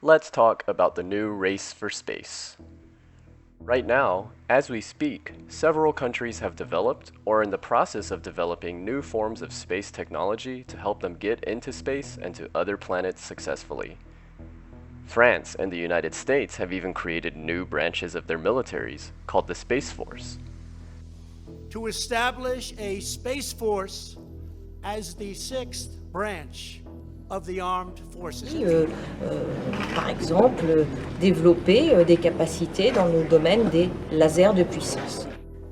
let's talk about the new race for space. Right now, as we speak, several countries have developed or are in the process of developing new forms of space technology to help them get into space and to other planets successfully. France and the United States have even created new branches of their militaries called the Space Force. To establish a Space Force as the sixth branch of the armed forces. Par exemple, développer des capacités dans le domaine des lasers de puissance.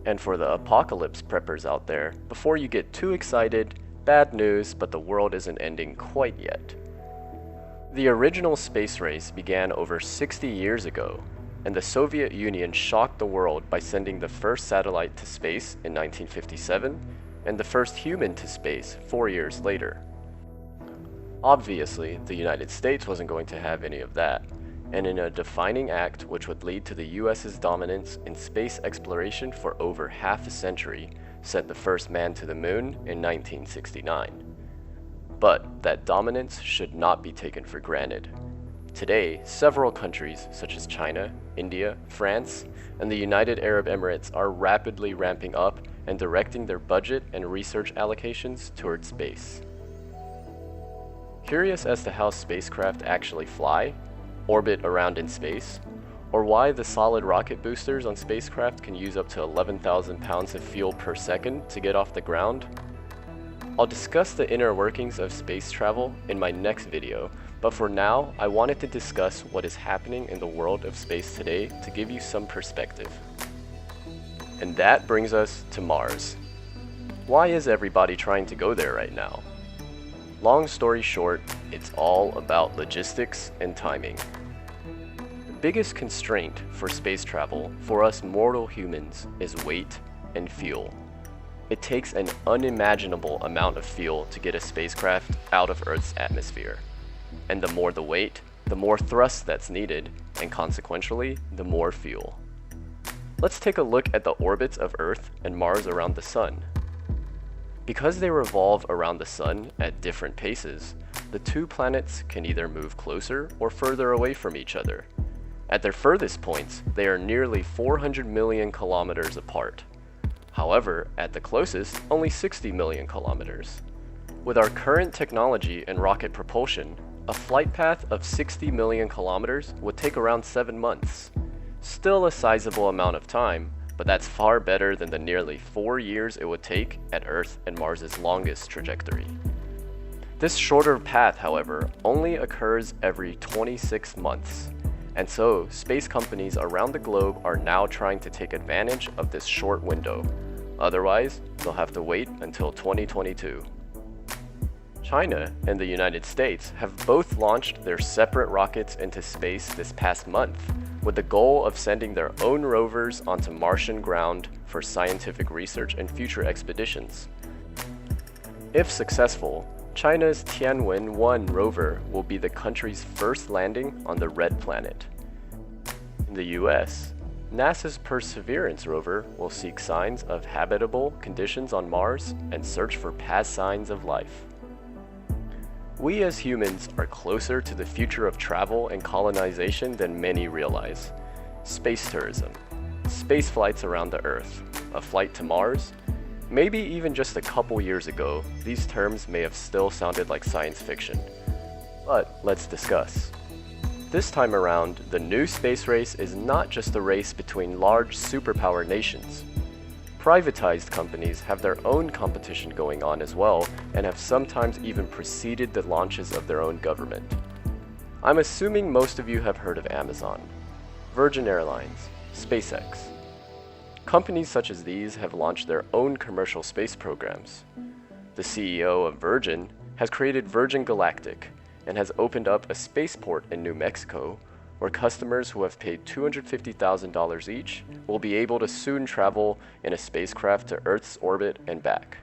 And for the apocalypse preppers out there, before you get too excited, bad news, but the world isn't ending quite yet. The original space race began over 60 years ago, and the Soviet Union shocked the world by sending the first satellite to space in 1957 and the first human to space 4 years later. Obviously, the United States wasn't going to have any of that, and in a defining act which would lead to the US's dominance in space exploration for over half a century, sent the first man to the moon in 1969. But that dominance should not be taken for granted. Today, several countries such as China, India, France, and the United Arab Emirates are rapidly ramping up and directing their budget and research allocations towards space. Curious as to how spacecraft actually fly, orbit around in space, or why the solid rocket boosters on spacecraft can use up to 11,000 pounds of fuel per second to get off the ground? I'll discuss the inner workings of space travel in my next video, but for now, I wanted to discuss what is happening in the world of space today to give you some perspective. And that brings us to Mars. Why is everybody trying to go there right now? Long story short, it's all about logistics and timing. The biggest constraint for space travel for us mortal humans is weight and fuel. It takes an unimaginable amount of fuel to get a spacecraft out of Earth's atmosphere. And the more the weight, the more thrust that's needed, and consequentially, the more fuel. Let's take a look at the orbits of Earth and Mars around the Sun. Because they revolve around the Sun at different paces, the two planets can either move closer or further away from each other. At their furthest points, they are nearly 400 million kilometers apart. However, at the closest, only 60 million kilometers. With our current technology and rocket propulsion, a flight path of 60 million kilometers would take around 7 months. Still a sizable amount of time, but that's far better than the nearly 4 years it would take at Earth and Mars's longest trajectory. This shorter path, however, only occurs every 26 months. And so, space companies around the globe are now trying to take advantage of this short window. Otherwise, they'll have to wait until 2022. China and the United States have both launched their separate rockets into space this past month, with the goal of sending their own rovers onto Martian ground for scientific research and future expeditions. If successful, China's Tianwen-1 rover will be the country's first landing on the Red Planet. In the US, NASA's Perseverance rover will seek signs of habitable conditions on Mars and search for past signs of life. We as humans are closer to the future of travel and colonization than many realize. Space tourism, space flights around the Earth, a flight to Mars. Maybe even just a couple years ago, these terms may have still sounded like science fiction. But let's discuss. This time around, the new space race is not just a race between large superpower nations. Privatized companies have their own competition going on as well, and have sometimes even preceded the launches of their own government. I'm assuming most of you have heard of Amazon, Virgin Airlines, SpaceX. Companies such as these have launched their own commercial space programs. The CEO of Virgin has created Virgin Galactic and has opened up a spaceport in New Mexico where customers who have paid $250,000 each will be able to soon travel in a spacecraft to Earth's orbit and back.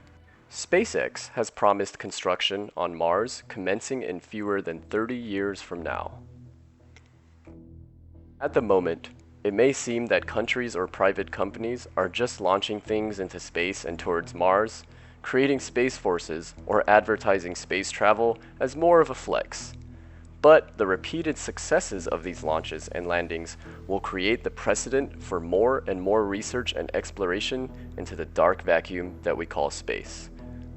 SpaceX has promised construction on Mars commencing in fewer than 30 years from now. At the moment, it may seem that countries or private companies are just launching things into space and towards Mars, creating space forces, or advertising space travel as more of a flex. But the repeated successes of these launches and landings will create the precedent for more and more research and exploration into the dark vacuum that we call space,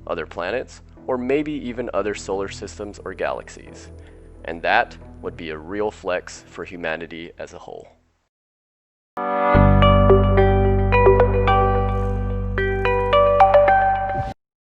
other planets, or maybe even other solar systems or galaxies. And that would be a real flex for humanity as a whole.